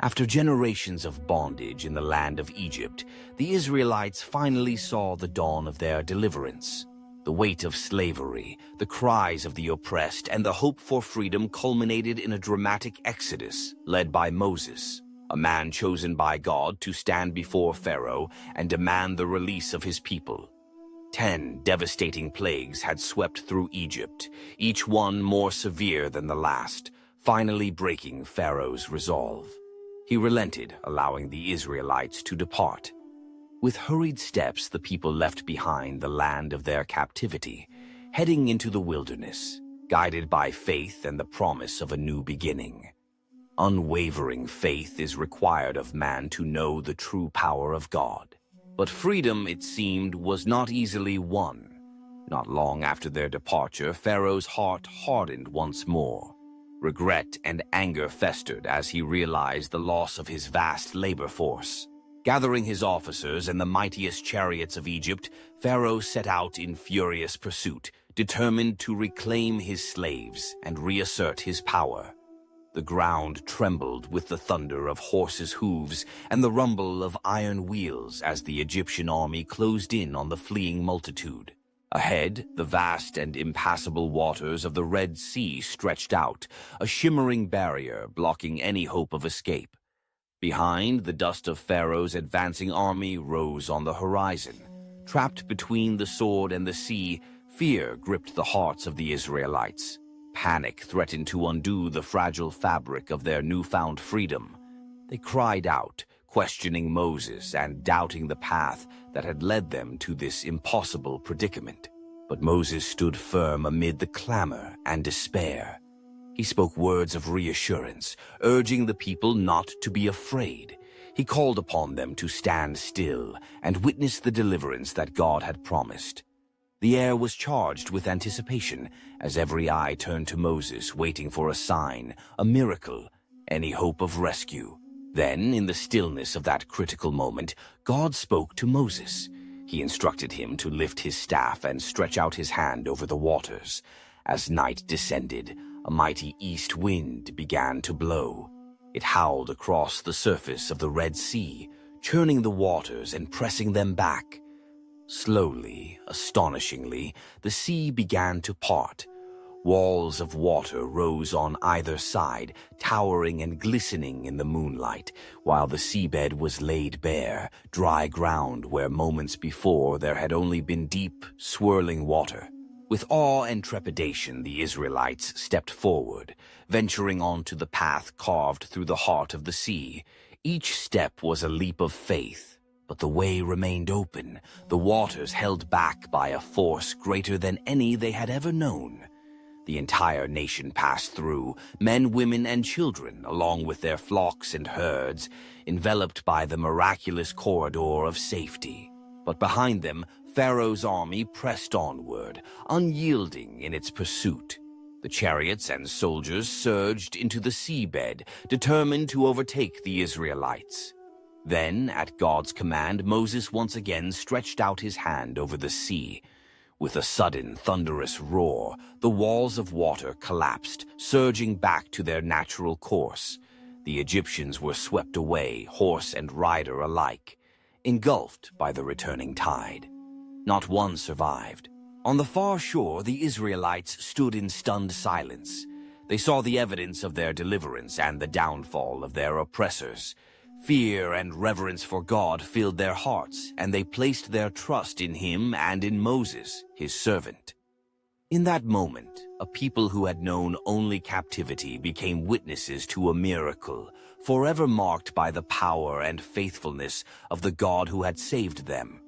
After generations of bondage in the land of Egypt, the Israelites finally saw the dawn of their deliverance. The weight of slavery, the cries of the oppressed, and the hope for freedom culminated in a dramatic exodus led by Moses, a man chosen by God to stand before Pharaoh and demand the release of his people. 10 devastating plagues had swept through Egypt, each one more severe than the last, finally breaking Pharaoh's resolve. He relented, allowing the Israelites to depart. With hurried steps, the people left behind the land of their captivity, heading into the wilderness, guided by faith and the promise of a new beginning. Unwavering faith is required of man to know the true power of God. But freedom, it seemed, was not easily won. Not long after their departure, Pharaoh's heart hardened once more. Regret and anger festered as he realized the loss of his vast labor force. Gathering his officers and the mightiest chariots of Egypt, Pharaoh set out in furious pursuit, determined to reclaim his slaves and reassert his power. The ground trembled with the thunder of horses' hooves and the rumble of iron wheels as the Egyptian army closed in on the fleeing multitude. Ahead, the vast and impassable waters of the Red Sea stretched out, a shimmering barrier blocking any hope of escape. Behind, the dust of Pharaoh's advancing army rose on the horizon. Trapped between the sword and the sea, fear gripped the hearts of the Israelites. Panic threatened to undo the fragile fabric of their newfound freedom. They cried out, questioning Moses and doubting the path that had led them to this impossible predicament. But Moses stood firm amid the clamor and despair. He spoke words of reassurance, urging the people not to be afraid. He called upon them to stand still and witness the deliverance that God had promised. The air was charged with anticipation as every eye turned to Moses, waiting for a sign, a miracle, any hope of rescue. Then, in the stillness of that critical moment, God spoke to Moses. He instructed him to lift his staff and stretch out his hand over the waters. As night descended, a mighty east wind began to blow. It howled across the surface of the Red Sea, churning the waters and pressing them back. Slowly, astonishingly, the sea began to part. Walls of water rose on either side, towering and glistening in the moonlight, while the seabed was laid bare, dry ground where moments before there had only been deep, swirling water. With awe and trepidation, the Israelites stepped forward, venturing onto the path carved through the heart of the sea. Each step was a leap of faith, but the way remained open, the waters held back by a force greater than any they had ever known. The entire nation passed through, men, women, and children, along with their flocks and herds, enveloped by the miraculous corridor of safety. But behind them, Pharaoh's army pressed onward, unyielding in its pursuit. The chariots and soldiers surged into the seabed, determined to overtake the Israelites. Then, at God's command, Moses once again stretched out his hand over the sea. With a sudden, thunderous roar, the walls of water collapsed, surging back to their natural course. The Egyptians were swept away, horse and rider alike, engulfed by the returning tide. Not one survived. On the far shore, the Israelites stood in stunned silence. They saw the evidence of their deliverance and the downfall of their oppressors. Fear and reverence for God filled their hearts, and they placed their trust in Him and in Moses, His servant. In that moment, a people who had known only captivity became witnesses to a miracle, forever marked by the power and faithfulness of the God who had saved them.